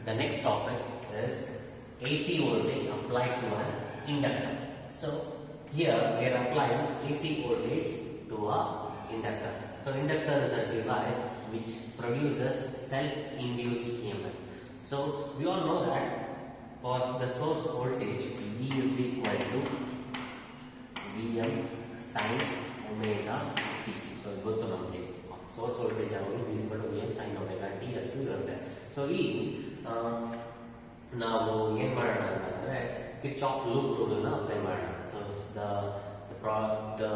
The next topic is AC voltage applied to an inductor. So here we are applying AC voltage to a inductor. So inductor is a device which produces self-induced EMF. So we all know that for the source voltage V is equal to Vm sin omega t. So ಗೊತ್ತು ನಮಗೆ source voltage ಆಗೋದು V is equal to Vm sin omega t ಅಷ್ಟು ಇರುತ್ತೆ. So ಇಲ್ಲಿ ನಾವು ಏನು ಮಾಡೋಣ ಅಂತಂದ್ರೆ ಕಿರ್ಚಾಫ್ ಲೂಪ್ ರೂಲ್ ಅನ್ನು ಅಪ್ಲೈ ಮಾಡೋಣ. So the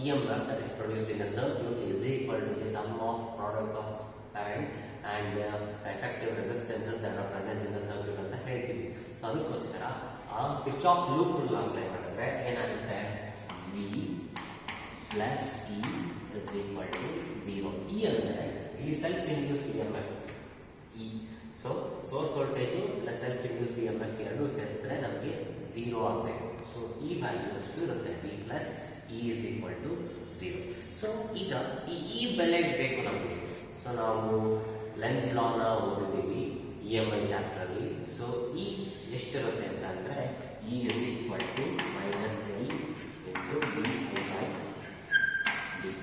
EMF that is produced in a circuit is equal to the sum of product of current and the effective resistances that are present in the circuit ಅಂತ ಹೇಳ್ತೀವಿ. So ಅದಕ್ಕೋಸ್ಕರ ಆ Kirchhoff loop rule apply ಮಾಡಿದ್ರೆ ಏನಾಗುತ್ತೆ, V plus E is equal to 0. E ಅಂದರೆ ಇಲ್ಲಿ self induced EMF E. So source voltage plus self induced EMF ಎರಡೂ ಸೇರಿಸಿದ್ರೆ ನಮಗೆ 0 ಆಗಬೇಕು. ಸೊ ಈ ವ್ಯಾಲ್ಯೂ ಅಷ್ಟು ಇರುತ್ತೆ, V plus E is equal to 0. So ಈಗ ಈ ಬೆಲೆ ಬೇಕು ನಮಗೆ. ಸೊ ನಾವು ಲೆನ್ಸ್ ಲಾನ ಓದಿದ್ದೀವಿ EMI ಚಾಪ್ಟರ್ ಅಲ್ಲಿ. ಸೊ ಈ ಎಷ್ಟಿರುತ್ತೆ ಅಂತ ಅಂದ್ರೆ E is equal to minus L into di by dt.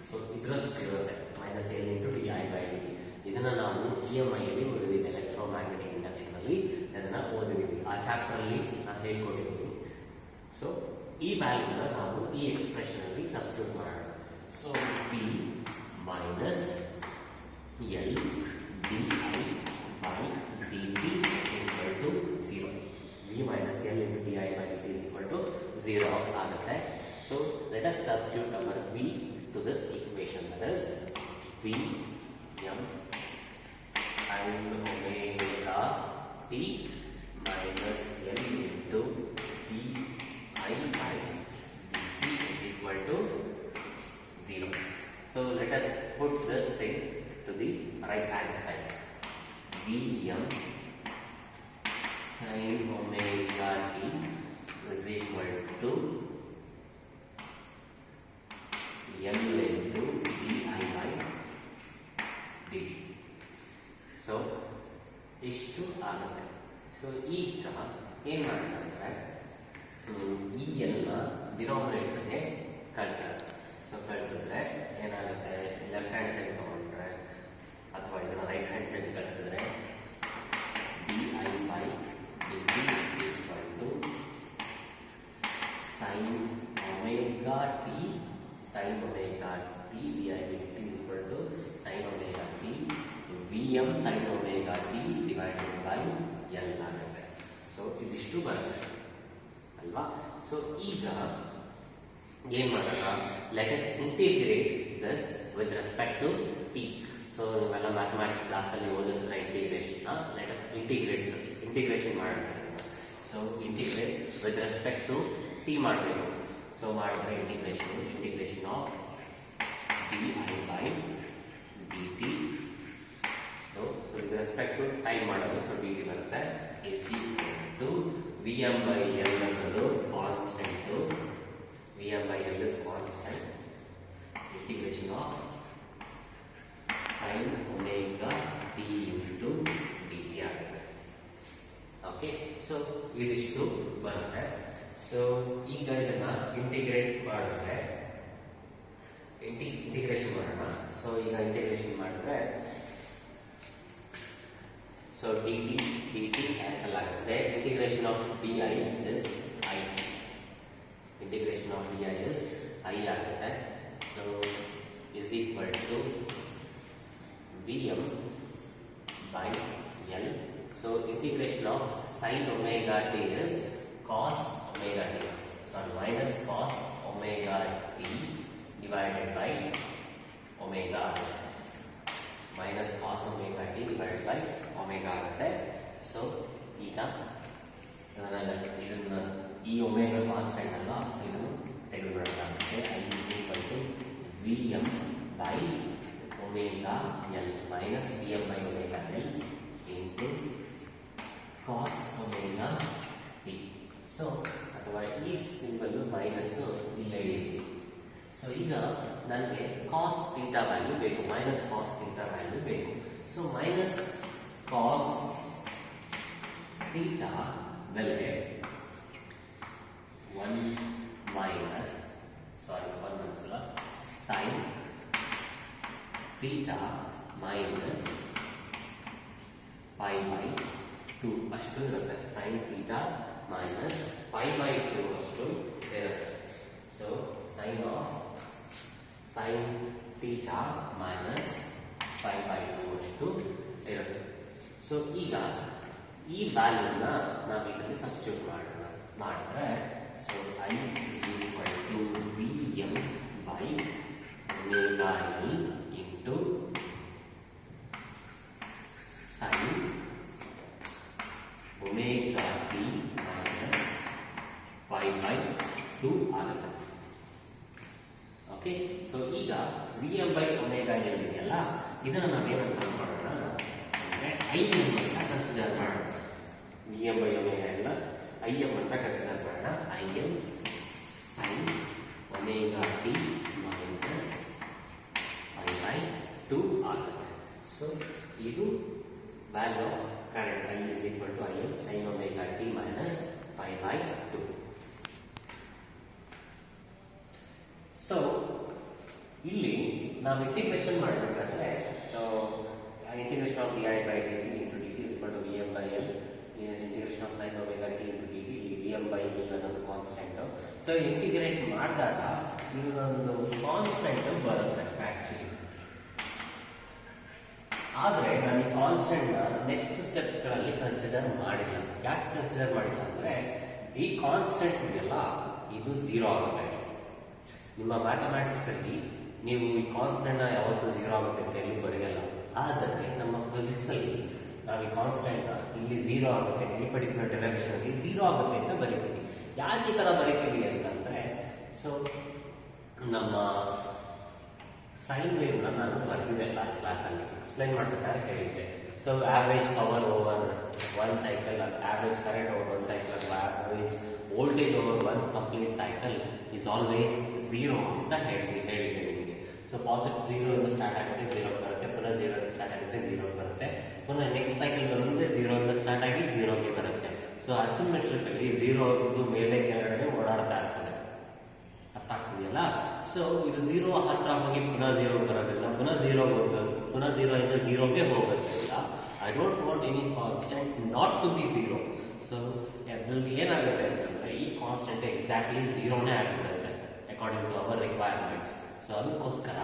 So ಇದರಷ್ಟು ಇರುತ್ತೆ, minus L into di by dt. ಇದನ್ನ ನಾವು EMI ಅಲ್ಲಿ ಓದಿದ್ದೀವಿ, ಎಲೆಕ್ಟ್ರೋಮ್ಯಾಗ್ನೆಟಿಕ್ ಇಂಡಕ್ಷನ್ ಅಲ್ಲಿ ಅದನ್ನ ಓದಿದ್ದೀವಿ. ಆ ಚಾಪ್ಟರ್ ಅಲ್ಲಿ ನಾನು ಹೇಳ್ಕೊಟ್ಟಿದ್ದೀನಿ. ಸೊ ಈ ವ್ಯಾಲ್ಯೂನ ನಾವು ಈ ಎಕ್ಸ್ಪ್ರೆಷನ್ ಅಲ್ಲಿ ಸಬ್ಸ್ಟಿಟ್ಯೂಟ್ ಮಾಡೋಣ. So V minus L di by dt is equal to 0. V minus L into di by dt is equal to 0 ಆಗುತ್ತೆ. So let us substitute our V to this equation, that is V m sin omega t minus L into di by dt is equal to 0. So let us put this thing to the right hand side. Vm sin omega t is equal to L into di by dt. So ಇಷ್ಟು ಆಗುತ್ತೆ. So ಈಗ ಏನು ಮಾಡೋಣ ಅಂದರೆ ಈ ಎಲ್ಲ ಡಿನಾಮಿನೇಟರ್ಗೆ ಕಳಿಸೋಣ. So ಕಳಿಸಿದ್ರೆ ಏನಾಗುತ್ತೆ, ಲೆಫ್ಟ್ ಹ್ಯಾಂಡ್ ಸೈಡ್ ತೊಗೊಂಡ್ರೆ ಅಥವಾ ಇದನ್ನು ರೈಟ್ ಹ್ಯಾಂಡ್ ಸೈಡ್ ಕಳಿಸಿದ್ರೆ D I by D T is equal to sine omega T D I by T is equal to sine omega T V M sine omega T divided by L ಆಗುತ್ತೆ. So ಇದಿಷ್ಟು ಬರುತ್ತೆ ಅಲ್ವಾ. So ಈಗ ಏನು ಮಾಡೋಣ, let us integrate this with respect to T. So ನೀವೆಲ್ಲ mathematics ಕ್ಲಾಸಲ್ಲಿ ಓದಿರ್ತಾರೆ ಇಂಟಿಗ್ರೇಷನ್ನ. Let us integrate this, integration ಮಾಡೋಣ. So integrate with respect to T ಮಾಡಬೇಕು. ಸೊ ಮಾಡಿದ್ರೆ integration of D I by D T. So with respect to time ಮಾಡೋದು. So D T ಬರುತ್ತೆ is equal to V M by L ಅನ್ನೋದು constant, Vm by L is constant, integration of sin omega t into dt ಆಗುತ್ತೆ. Okay, so ಇದಿಷ್ಟು ಬರುತ್ತೆ. So ಈಗ ಇದನ್ನ integrate ಮಾಡಿದ್ರೆ integration ಮಾಡೋಣ. ಸೊ ಈಗ ಇಂಟಿಗ್ರೇಷನ್ ಮಾಡಿದ್ರೆ ಸೊ dt ಕ್ಯಾನ್ಸಲ್ ಆಗುತ್ತೆ. Integration of di is I. Integration of di is I ಆಗುತ್ತೆ. So is equal to Vm by L. So integration of sin omega t is cos omega t. So minus cos omega t divided by omega. Minus cos omega t divided by omega ಆಗುತ್ತೆ. So ಈಗ ಇದನ್ನ ಈ omega constant ಅಲ್ಲ, so ಇದನ್ನು ತೆಗೆದುಬಿಡೋಕ್ಕಾಗುತ್ತೆ. I is equal to V M by omega L minus V M by omega L into cos omega T. So ಅಥವಾ ಈ symbol minus ಇಲ್ಲೇ ಇದೆ. ಸೊ ಈಗ ನನಗೆ ಕಾಸ್ ಥೀಟಾ ವ್ಯಾಲ್ಯೂ ಬೇಕು, ಮೈನಸ್ ಕಾಸ್ ಥೀಟಾ ವ್ಯಾಲ್ಯೂ ಬೇಕು. ಸೊ ಮೈನಸ್ ಕಾಸ್ ಥೀಟಾ ಬೆಲೆ 1 minus sin theta minus pi by 2 ಅಷ್ಟು ಇರುತ್ತೆ. sin theta minus pi by 2 ಅಷ್ಟು ಇರುತ್ತೆ. So sin theta minus pi by 2 ಅಷ್ಟು ಇರುತ್ತೆ. ಸೊ ಈಗ ಈ ವ್ಯಾಲ್ಯೂನ ನಾವು ಇದರಲ್ಲಿ ಸಬ್ಸ್ಟಿಟ್ಯೂಟ್ ಮಾಡಿದ್ರೆ so I is equal to Vm by omega L into sin omega t minus pi by 2 ಆಗುತ್ತೆ. ಓಕೆ, ಸೊ ಈಗ Vm by omega L ಇದೆಯಲ್ಲ, ಇದನ್ನು ನಾವೇನಂತ ಮಾಡೋಣ ಅಂದರೆ Im ಅಂತ ಕನ್ಸಿಡರ್ ಮಾಡೋಣ. Vm by omega L Im ಅಂತ ಕನ್ಸಿಡರ್ ಮಾಡೋಣ. Im sin omega t minus pi by 2 ಆಗುತ್ತೆ. ಸೊ ಇದು value of current I is equal to Im sin omega t minus pi by 2. So ಇಲ್ಲಿ ನಾವು integration ಮಾಡಬೇಕಾದ್ರೆ so integration of di by dt into dt is equal to Vm by L integration of sin omega t into dt Vm by L ಅನ್ನೋದು constant. So integrate ಮಾಡಿದಾಗ ಇನ್ನೊಂದು constant ಬರುತ್ತೆ actually. ಆದರೆ ನಾನು ಈ ಕಾನ್ಸ್ಟೆಂಟ್ ನೆಕ್ಸ್ಟ್ ಸ್ಟೆಪ್ಸ್ಗಳಲ್ಲಿ ಕನ್ಸಿಡರ್ ಮಾಡಿಲ್ಲ. ಯಾಕೆ consider ಮಾಡಿಲ್ಲ ಅಂದರೆ ಈ ಕಾನ್ಸ್ಟೆಂಟ್ ಇದೆಯಲ್ಲ ಇದು 0 ಆಗುತ್ತೆ. ನಿಮ್ಮ ಮ್ಯಾಥಮ್ಯಾಟಿಕ್ಸಲ್ಲಿ ನೀವು ಈ ಕಾನ್ಸ್ಟೆಂಟ್ನ ಯಾವತ್ತೂ 0 ಆಗುತ್ತೆ ಅಂತ ಎಲ್ಲೂ ಬರೆಯಲ್ಲ. ಆದರೆ ನಮ್ಮ ಫಿಸಿಕ್ಸಲ್ಲಿ ನಾವು ಈ ಕಾನ್ಸ್ಟೆಂಟ್ ಇಲ್ಲಿ 0 ಆಗುತ್ತೆ, ಈ ಪರ್ಟಿಕ್ಯುಲರ್ ಡೆರಿವೇಷನಲ್ಲಿ 0 ಆಗುತ್ತೆ ಅಂತ ಬರಿತೀವಿ. ಯಾಕೆ ಈ ಥರ ಬರಿತೀವಿ ಅಂತಂದರೆ ಸೊ ನಮ್ಮ ಸೈನ್ ವೇವ್ನ ನಾನು ಬರೆದಿದ್ದೆ ಲಾಸ್ಟ್ ಕ್ಲಾಸಲ್ಲಿ ಎಕ್ಸ್ಪ್ಲೈನ್ ಮಾಡಬೇಕಾದ್ರೆ ಹೇಳಿದ್ದೆ. So average power over one cycle, average current over one cycle, average voltage over one complete cycle is always 0 ಅಂತ ಹೇಳಿದ್ದೆ ನಿಮಗೆ. ಸೊ ಪಾಸಿಟಿವ್ 0 ಇಂದ ಸ್ಟಾರ್ಟ್ ಆಗುತ್ತೆ 0 ಬರುತ್ತೆ, ಪುನಃ 0 ಇಂದ ಸ್ಟಾರ್ಟ್ ಆಗುತ್ತೆ 0 ಬರುತ್ತೆ, ಪುನಃ ನೆಕ್ಸ್ಟ್ ಸೈಕಲ್ ಬಂದರೆ 0 ಇಂದ ಸ್ಟಾರ್ಟ್ ಆಗಿ 0ಗೆ ಬರುತ್ತೆ. ಸೊ ಅಸಿಮೆಟ್ರಿಕಲಿ 0 ಇದು ಮೇಲೆ ಕೆಳಗಡೆ ಓಡಾಡ್ತಾ ಇರ್ತದೆ. ಅರ್ಥ ಆಗ್ತಿದೆಯಲ್ಲ? ಸೊ ಇದು 0 ಹತ್ರ ಹೋಗಿ ಪುನಃ 0 ಬರೋದಿಲ್ಲ, ಪುನಃ 0 ಹೋಗೋದು, ಪುನಃ 0 ಇಂದ 0ಗೆ ಹೋಗೋದಿಲ್ಲ. I don't want any constant not to be 0. So ಅದರಲ್ಲಿ ಏನಾಗುತ್ತೆ ಅಂತಂದರೆ ಈ ಕಾನ್ಸ್ಟೆಂಟ್ ಎಕ್ಸಾಕ್ಟ್ಲಿ 0ನೇ ಆಗಿಬಿಡುತ್ತೆ according to our requirements. So ಅದಕ್ಕೋಸ್ಕರ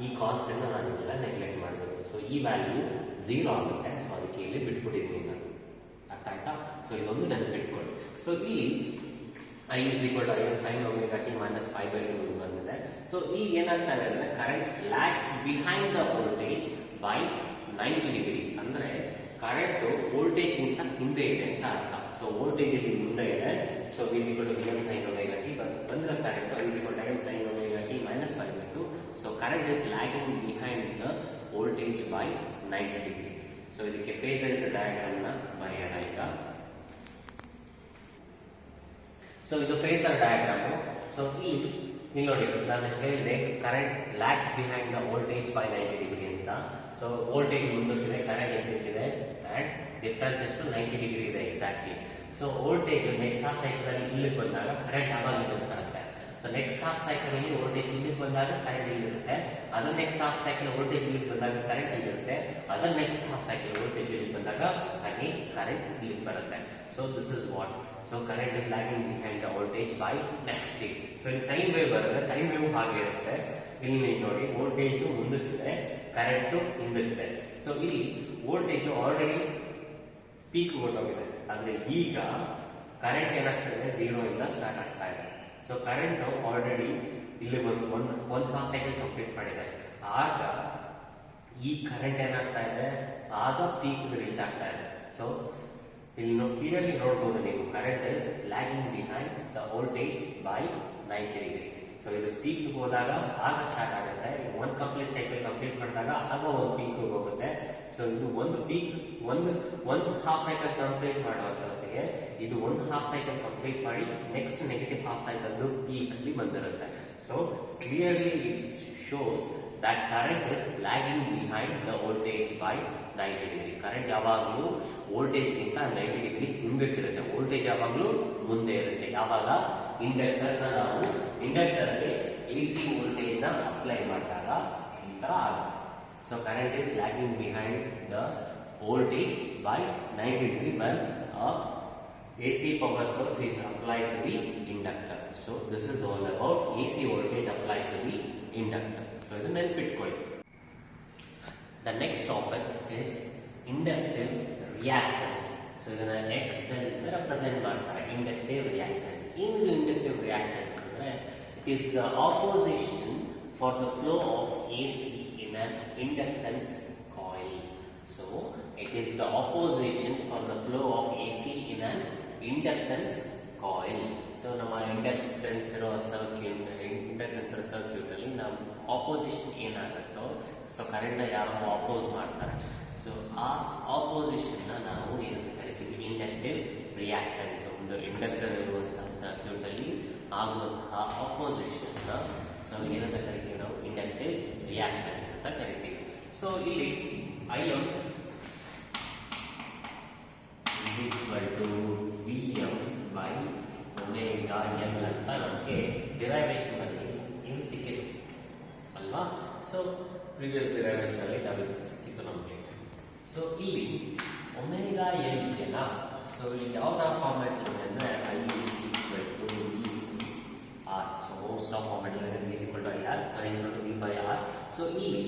ಈ ಕಾನ್ಸ್ಟೆಂಟ್ನ ನಾನು ಇವೆಲ್ಲ ನೆಗ್ಲೆಕ್ಟ್ ಮಾಡಬೇಕು. ಸೊ ಈ ವ್ಯಾಲ್ಯೂ 0 ಆಗುತ್ತೆ. ಸೊ ಅದಕ್ಕೆ ಇಲ್ಲಿ ಬಿಟ್ಬಿಟ್ಟಿದ್ದೀನಿ ನಾನು. ಅರ್ಥ ಆಯ್ತಾ? ಸೊ ಇದೊಂದು ನೆನಪಿಟ್ಕೊಳ್ಳಿ. ಸೊ ಇಲ್ಲಿ I is equal to Im sin omega t minus pi by 2 ಬಂದಿದೆ. ಸೊ ಈಗ ಏನಾಗ್ತಾ ಇದೆ ಅಂದರೆ current lags behind the voltage by 90 degree. ಅಂದರೆ ಕರೆಂಟು ವೋಲ್ಟೇಜ್ಗಿಂತ ಹಿಂದೆ ಇದೆ ಅಂತ ಅರ್ಥ. ಸೊ ವೋಲ್ಟೇಜ್ ಇಲ್ಲಿ ಮುಂದೆ ಇದೆ. So V is equal to Vm sin omega t ಬಂದಿರೋ current I is equal to Im sin omega t minus pi by 2. So current is lagging behind the voltage by 90 degree. So ಇದಕ್ಕೆ phasor ಡಯಾಗ್ರಾಮ್ನ ಬರೆಯೋಣ ಈಗ. So ಇದು phasor diagram. So ಇಲ್ಲಿ ನೋಡಿ ನಾನು ಹೇಳಿದೆ current lags behind the voltage by 90 degree ಅಂತ. So voltage ಮುಂದಕ್ಕಿದೆ, ಕರೆಂಟ್ ಹಿಂದಕ್ಕಿದೆ, ಆ್ಯಂಡ್ ಡಿಫ್ರೆನ್ಸ್ ಎಷ್ಟು 90 ಡಿಗ್ರಿ ಇದೆ exactly. So voltage next half ಸೈಕಲಲ್ಲಿ ಇಲ್ಲಿಗೆ ಬಂದಾಗ ಕರೆಂಟ್ ಆವಾಗ ಇಲ್ಲಿಗೆ ಬರುತ್ತೆ. ಸೊ ನೆಕ್ಸ್ಟ್ ಹಾಫ್ ಸೈಕಲಲ್ಲಿ ವೋಲ್ಟೇಜ್ ಇಲ್ಲಿಗೆ ಬಂದಾಗ ಕರೆಂಟ್ ಇಲ್ಲಿರುತ್ತೆ. ಅದರ ನೆಕ್ಸ್ಟ್ ಹಾಫ್ ಸೈಕಲ್ ವೋಲ್ಟೇಜ್ ಇಲ್ಲಿಗೆ ಬಂದಾಗ ಕರೆಂಟ್ ಇಲ್ಲಿರುತ್ತೆ. ಅದರ ನೆಕ್ಸ್ಟ್ ಹಾಫ್ ಸೈಕಲ್ ವೋಲ್ಟೇಜ್ ಇಲ್ಲಿಗೆ ಬಂದಾಗ ಅಗೇನ್ ಕರೆಂಟ್ ಇಲ್ಲಿಗೆ ಬರುತ್ತೆ. So this is what. So current is lagging behind the voltage by 90 degree. So ಇಲ್ಲಿ ಸೈನ್ ವೇವ್ ಬರುತ್ತೆ, ಸೈನ್ ವೇವ್ ಹಾಗೆ ಇರುತ್ತೆ. ಇಲ್ಲಿ ನೋಡಿ ವೋಲ್ಟೇಜು ಮುಂದಕ್ಕಿದೆ, ಕರೆಂಟು ಹಿಂದಕ್ಕಿದೆ. ಸೊ ಇಲ್ಲಿ ವೋಲ್ಟೇಜು ಆಲ್ರೆಡಿ ಪೀಕ್ ಹೊರಟೋಗಿದೆ. ಆದರೆ ಈಗ ಕರೆಂಟ್ ಏನಾಗ್ತದೆ 0 ಇಂದ ಸ್ಟಾರ್ಟ್ ಆಗ್ತಾ ಇದೆ. ಸೊ ಕರೆಂಟು ಆಲ್ರೆಡಿ ಇಲ್ಲಿ ಬಂದು ಒಂದು ಹಾಫ್ ಸೈಕಲ್ ಕಂಪ್ಲೀಟ್ ಮಾಡಿದೆ. ಆಗ ಈ ಕರೆಂಟ್ ಏನಾಗ್ತಾ ಇದೆ, ಆಗ ಪೀಕ್ ರೀಚ್ ಆಗ್ತಾ ಇದೆ. ಸೊ ಇಲ್ಲಿ ಕ್ಲಿಯರ್ಲಿ ನೋಡ್ಬೋದು ನೀವು current is lagging behind the voltage by 90 degree. So ಇದು ಪೀಕ್ ಹೋದಾಗ ಆಗ ಸ್ಟಾರ್ಟ್ ಆಗುತ್ತೆ. ಒಂದು ಕಂಪ್ಲೀಟ್ ಸೈಕಲ್ ಕಂಪ್ಲೀಟ್ ಮಾಡಿದಾಗ ಆಗ ಒಂದು ಪೀಕ್ ಹೋಗುತ್ತೆ. ಸೊ ಇದು ಒಂದು ಪೀಕ್ ಒಂದು ಹಾಫ್ ಸೈಕಲ್ ಕಂಪ್ಲೀಟ್ ಮಾಡೋ ಅಷ್ಟೊತ್ತಿಗೆ ಇದು ಒಂದು ಹಾಫ್ ಸೈಕಲ್ ಕಂಪ್ಲೀಟ್ ಮಾಡಿ next negative half cycle peak ಅಲ್ಲಿ ಬಂದಿರುತ್ತೆ. So clearly it shows that current is lagging behind the voltage by 90 degree. Current ಯಾವಾಗಲೂ ವೋಲ್ಟೇಜ್ಗಿಂತ 90 ಡಿಗ್ರಿ ಹಿಂದಕ್ಕಿರುತ್ತೆ. ವೋಲ್ಟೇಜ್ ಯಾವಾಗಲೂ ಮುಂದೆ ಇರುತ್ತೆ. ಯಾವಾಗ ಇಂಡಕ್ಟರ್ನ ನಾವು ಇಂಡಕ್ಟರ್ಗೆ AC ವೋಲ್ಟೇಜ್ನ ಅಪ್ಲೈ ಮಾಡಿದಾಗ ಈ ಥರ ಆಗುತ್ತೆ. So current is lagging behind the voltage by 90 degree when a AC power source is applied to the inductor. So this is all about AC voltage applied to the inductor. So this is ನೆನಪಿಟ್ಕೊಳ್ಳಿ. The next topic is inductive reactance. So ಇದನ್ನ XL represent ಮಾಡ್ತಾರೆ. Inductive reactance. ಏನಿದು inductive reactance ಅಂದ್ರೆ it is the opposition for the flow of AC in an inductance coil. So it is the opposition for the flow of AC in an inductance coil. So ನಮ್ಮ inductance ಇರೋ circuit ಅಲ್ಲಿ ನಾವು opposition ಏನಾಗುತ್ತೋ so current ನ ಯಾರು ಆಪೋಸ್ ಮಾಡ್ತಾರೆ so ಆ opposition ನಾವು ಏನಂತ ಕರಿತೀವಿ ಇಂಡಕ್ಟಿವ್ ರಿಯಾಕ್ಟೆನ್ಸ್. ಒಂದು ಇಂಡಕ್ಟರ್ ಇರುವಂತಹ ಸರ್ಕ್ಯೂಟ್ ಅಲ್ಲಿ ಆಗುವಂತಹ ಆಪೋಸಿಷನ್ ಸೊ ಏನಂತ ಕರಿತೀವಿ ನಾವು ಇಂಡಕ್ಟಿವ್ ರಿಯಾಕ್ಟೆನ್ಸ್ ಅಂತ ಕರಿತೀವಿ. ಸೊ ಇಲ್ಲಿ IM is equal to VM by omega L ಅಂತ ನಮಗೆ ಡಿರೈವೇಶನ್ ಅಲ್ಲಿ ಇದು ಸಿಕ್ಕಿತು ಅಲ್ವಾ. ಸೊ ಪ್ರೀವಿಯಸ್ ಡಿರೈವೇಶನ್ ಅಲ್ಲಿ ನಾವು ಇದು ಸಿಕ್ಕಿತು ನಮಗೆ. ಸೊ ಇಲ್ಲಿ ಒಮೆಗಾ ಎಲ್ ಇದೆಯಲ್ಲ ಸೊ ಇದು ಯಾವ್ದಾರ ಫಾರ್ಮ್ಯಾಟ್ ಇದೆ ಅಂದ್ರೆ I is equal to R. So Ohm's law format ಇದೆ I is equal to IR. So I is equal to V by R. So ಇಲ್ಲಿ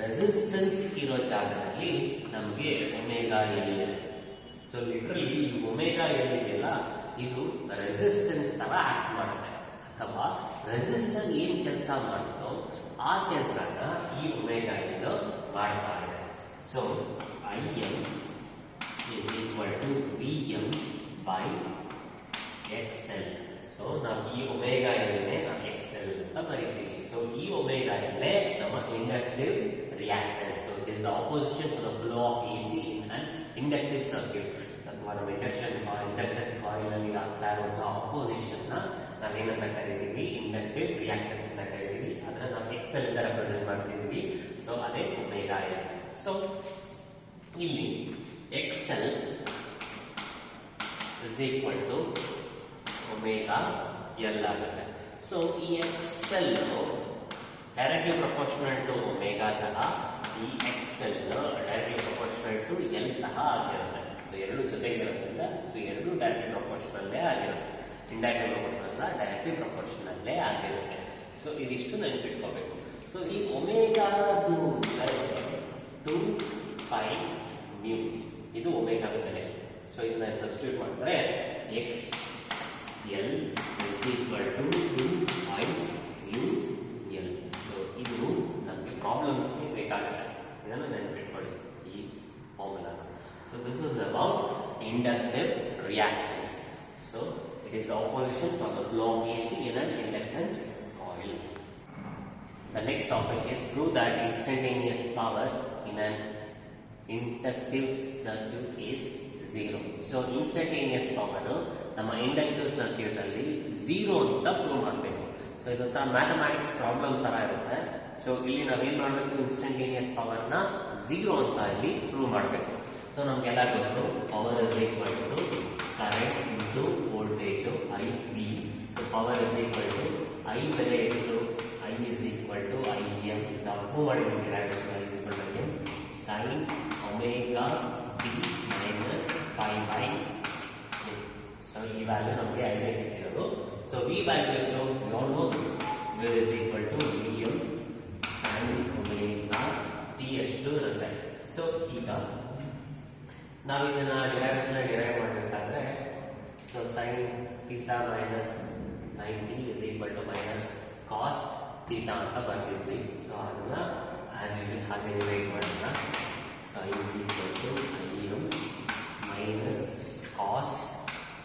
ರೆಸಿಸ್ಟೆನ್ಸ್ ಇರೋ ಜಾಗದಲ್ಲಿ ನಮಗೆ ಒಮೆಗಾ ಎಲ್ ಇದೆ. ಸೊ ಲಿಟ್ರಲಿ ಒಮೆಗಾ ಎಲ್ ಇದೆಯಲ್ಲ ಇದು ರೆಸಿಸ್ಟೆನ್ಸ್ ತರ act ಮಾಡುತ್ತೆ ಅಥವಾ ರೆಸಿಸ್ಟರ್ ಏನ್ ಕೆಲಸ ಮಾಡುತ್ತೋ ಆ ಕೆಲಸನ ಈ ಒಮೆಗಾ ಎಲ್ ಮಾಡ್ತಾ ಇದೆ. So IM is equal to VM by XL. So ನಾವು ಈ ಒಮೆಗಾ ಎಲ್ನೇ ನಾವು XL ಅಂತ ಬರೀತೀವಿ. ಸೊ ಈ ಒಮೆಗಾ ಎಲ್ಲೇ ನಮ್ಮ inductive reactance. So it is the opposition for the flow of AC in an inductive circuit. ಅಥವಾ ನಮ್ಮ ಇಂಡಕ್ಟೆನ್ಸ್ ಕಾಯಿಲ್ ಅಲ್ಲಿ ಆಗ್ತಾ ಇರುವಂತಹ ಆಪೋಸಿಷನ್ ನ ನಾವೇನಂತ ಕರಿತೀವಿ ಇಂಡಕ್ಟಿವ್ ರಿಯಾಕ್ಟೆನ್ಸ್ ಅಂತ ಕರಿತೀವಿ. ಅದನ್ನ ನಾವು XL ಅಂತ ರೆಪ್ರೆಸೆಂಟ್ ಮಾಡ್ತಿದ್ವಿ. ಸೊ ಅದೇ ಒಮೆಗಾ ಎಲ್. ಸೊ ಇಲ್ಲಿ XL is equal to omega L ಆಗುತ್ತೆ. ಸೊ ಈ XL directly proportional to omega ಸಹ ಈ XL directly proportional to L ಸಹ ಆಗಿರುತ್ತೆ. ಸೊ ಎರಡು ಜೊತೆಗಿರೋದ್ರಿಂದ ಸೊ ಎರಡು ಡೈರೆಕ್ಟ್ಲಿ ಪ್ರಪೋರ್ಷನಲ್ಲೇ ಆಗಿರುತ್ತೆ. ಇಂಡೈರೆಕ್ಟ್ಲಿ ಪ್ರಪೋರ್ಷನಲ್ ಅಲ್ಲ ಡೈರೆಕ್ಟ್ಲಿ ಪ್ರಪೋರ್ಷನಲ್ಲೇ ಆಗಿರುತ್ತೆ. ಸೊ ಇದಿಷ್ಟು ನೆನಪಿಟ್ಕೋಬೇಕು. ಸೊ ಈ ಒಮೆಗಾದು 2πμ ಇದು ಒಮೆಗಾದ ಬೆಲೆ. ಸೊ ಇದನ್ನ ಸಬ್ಸ್ಟಿಟ್ಯೂಟ್ ಮಾಡಿದ್ರೆ XL is equal to 2πμ L. ಇದು ನಮಗೆ ಪ್ರಾಬ್ಲಮ್ಸ್ ಬೇಕಾಗುತ್ತೆ. ಇದನ್ನು ನೆನಪಿಟ್ಕೊಳ್ಳಿ ಈ formula. So this is about inductive reactance. So it is the opposition for the flow of AC in an inductance coil. The next topic is prove that instantaneous power in an inductive circuit is 0. So instantaneous power ನಮ್ಮ inductive circuit ಅಲ್ಲಿ 0 ಅಂತ prove ಮಾಡಬೇಕು. So ಇದೊಂಥರ mathematics problem ತರ ಇರುತ್ತೆ. So ಇಲ್ಲಿ ನಾವೇನ್ ಮಾಡಬೇಕು ಇನ್ಸ್ಟಂಟೇನಿಯಸ್ ಪವರ್ ನ 0 ಅಂತ ಇಲ್ಲಿ ಪ್ರೂವ್ ಮಾಡಬೇಕು. ಸೊ ನಮ್ಗೆಲ್ಲ ಗೊತ್ತು power is equal to current into voltage IV. So power is equal to I ಬೆಲೆ ಎಷ್ಟು I is equal to IM ನಾವು ಪ್ರೂವ್ ಮಾಡಿದ್ದೀವಿ. I is equal to IM sin omega t minus pi by 2. So ಈ value ನಮಗೆ idea ಸಿಕ್ಕಿರೋದು. So V value ಎಷ್ಟು we all know this. V is equal to Vm sin omega t ಅಷ್ಟು ಇರುತ್ತೆ. So ಈಗ ನಾವು ಇದನ್ನ ಡಿರೈವ್ ಮಾಡಬೇಕಾದ್ರೆ so sin theta minus 90 is equal to minus cos theta ಅಂತ ಬರ್ತಿದ್ವಿ. ಸೊ ಅದನ್ನ ಆಸ್ ಯೂಶುವಲ್ ಹಾಗೆ ಡಿವೈಡ್ ಮಾಡೋಣ. So I is equal to Im minus cos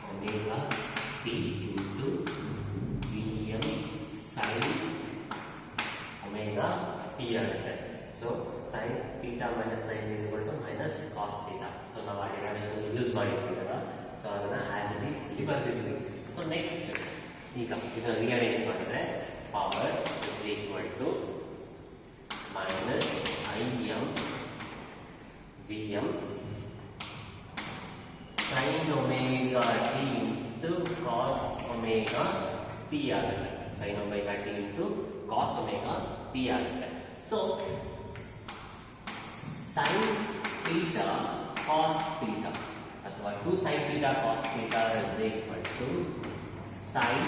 omega t into Vm sin omega t ಆಗುತ್ತೆ. So sin theta minus 90 is equal to minus cos theta. So ನಾವು ಆ derivation use ಮಾಡಿದ್ದೀವಲ್ಲ so ಅದನ್ನ as it is ಇಲ್ಲಿ ಬರ್ತಿದ್ವಿ. So next ಈಗ ಇದನ್ನ rearrange ಮಾಡಿದ್ರೆ power is equal to minus Im V Vm sin omega t into cos omega t ಆಗುತ್ತೆ. sin omega t into cos omega t ಆಗುತ್ತೆ. So sin theta cos theta ಅಥವಾ 2 sin theta cos theta is equal to sin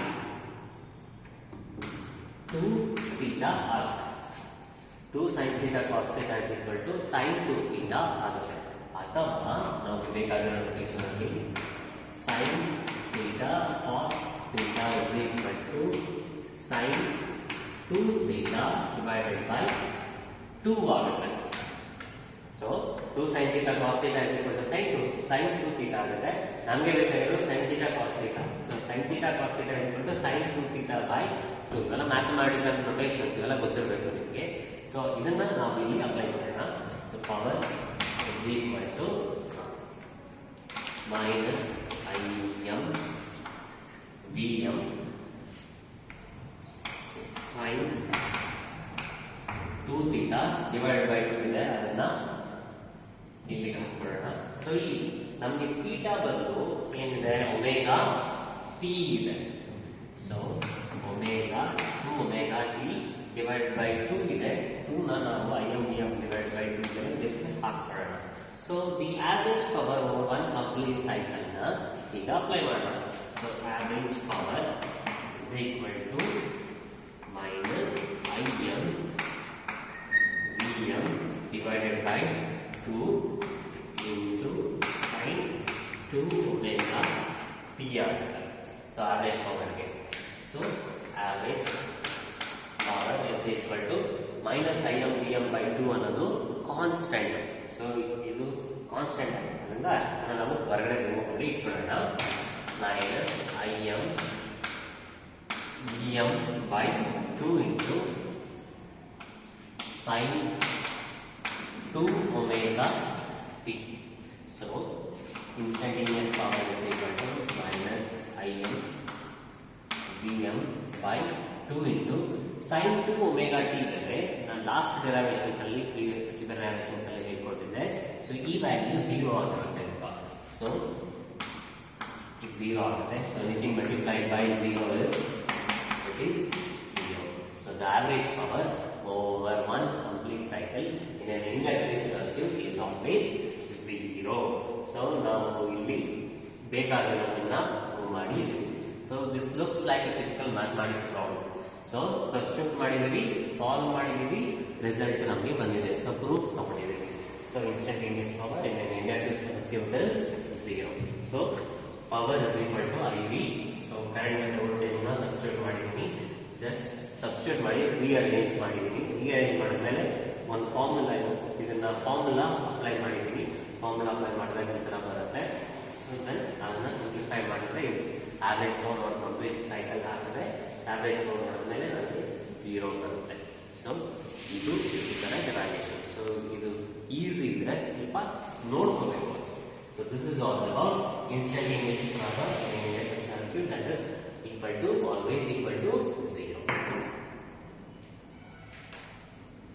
2 theta ಆಗುತ್ತೆ. 2 sin theta cos theta is equal to sin 2 theta ಆಗುತ್ತೆ. ಅಥವಾ ನಮಗೆ ಬೇಕಾಗಿರೋ notation ಅಲ್ಲಿ sin theta cos theta is equal to sin 2 theta divided by 2 ಆಗುತ್ತೆ. So 2 sin theta cos theta is equal to sin 2 theta ಆಗುತ್ತೆ. ನಮಗೆ ಬೇಕಾಗಿರೋ sin theta cos theta. So sin theta cos theta is equal to sin 2 theta by 2. ಇವೆಲ್ಲ mathematical notations ಇವೆಲ್ಲ ಗೊತ್ತಿರಬೇಕು ನಿಮಗೆ. So ಇದನ್ನ ನಾವು ಇಲ್ಲಿ ಅಪ್ಲೈ ಮಾಡೋಣ. So power is equal to minus Im Vm sin 2 theta divided by 2 ಇದೆ, ಅದನ್ನ ಇಲ್ಲಿ ಹಾಕೋಣ. ಸೊ ಇಲ್ಲಿ ನಮಗೆ ಥೀಟಾ ಬದಲು ಏನಿದೆ ಒಮೆಗಾ ಟಿ ಇದೆ. So omega 2 omega T divide by 2 ಇದೆ. 2 ನ ನಾವು Im Vm ಡಿವೈಡ್ ಬೈ 2 ಗೆ ಇದಕ್ಕೆ ಹಾಕೋಣ. So the average power over one complete cycle ನ ಈಗ ಅಪ್ಲೈ ಮಾಡೋಣ. So average power is equal to minus Im Vm divided by 2 into sin 2 omega t ಆಗುತ್ತೆ. ಸೊ ಆವರೇಜ್ ಪವರ್ಗೆ so average power is equal to minus Im Vm by 2 ಅನ್ನೋದು constant. So ಇದು constant ಆಗಿರೋದ್ರಿಂದ ಅದನ್ನು ನಾವು ಹೊರಗಡೆ remove ಮಾಡಿ ಇಟ್ಕೊಳ್ಳೋಣ. Minus Im Vm by 2 into sin 2 omega t. So instantaneous power is equal to minus Im Vm by 2 into sin 2 omega t ಬೆಲೆ ನಾನು ಲಾಸ್ಟ್ ಡೆರಿವೇಷನ್ಸ್ ಅಲ್ಲಿ ಪ್ರೀವಿಯಸ್ ಡೆರಿವೇಷನ್ಸ್ ಅಲ್ಲಿ ಹೇಳ್ಕೊಟ್ಟಿದ್ದೆ. ಸೊ ಈ ವ್ಯಾಲ್ಯೂ 0 ಆಗಿರುತ್ತೆ ಅಂತ. ಸೊ 0 ಆಗುತ್ತೆ. So anything multiplied by 0 is it is 0. So the average power over one complete cycle in an inductive circuit is always 0. So ನಾವು ಇಲ್ಲಿ ಬೇಕಾಗಿರೋದನ್ನ ಮಾಡಿದ್ದೀವಿ. So this looks like a typical mathematics problem. So substitute ಮಾಡಿದ್ದೀವಿ, solve ಮಾಡಿದ್ದೀವಿ, result ನಮಗೆ ಬಂದಿದೆ. So proof ತಗೊಂಡಿದ್ದೀವಿ. So instantaneous power in an inductive circuit is 0. So power is equal to IV. So current and voltage ನ substitute ಮಾಡಿದ್ದೀನಿ. Just substitute ಮಾಡಿ rearrange ಮಾಡಿದ್ದೀನಿ. Rearrange ಮಾಡಿದ್ಮೇಲೆ ಒಂದು ಫಾರ್ಮುಲಾ ಇದೆ, ಇದನ್ನ ಫಾರ್ಮುಲಾ ಅಪ್ಲೈ ಮಾಡಿದ್ದೀನಿ. ಫಾರ್ಮುಲಾ ಅಪ್ಲೈ ಮಾಡಿದಾಗ ಈ ಥರ ಬರುತ್ತೆ. ಸೊ ದೆನ್ ಅದನ್ನು ಸಿಂಪ್ಲಿಫೈ ಮಾಡಿದರೆ ಆವರೇಜ್ ಪವರ್ ಒಂದು ಕಂಪ್ಲೀಟ್ ಸೈಕಲ್ ಆಗುತ್ತೆ. ಆವರೇಜ್ ಪವರ್ ಮಾಡಿದ್ಮೇಲೆ ನನಗೆ 0 ಬರುತ್ತೆ. ಸೊ ಇದು ಈ ಥರ ಡೆರಿವೇಷನ್. ಸೊ ಇದು ಈಸಿ ಇದ್ರೆ ಸ್ವಲ್ಪ ನೋಡ್ಕೋಬೇಕು ಅಷ್ಟೇ. So this is all about instantaneous power in a circuit that is equal to always equal to 0.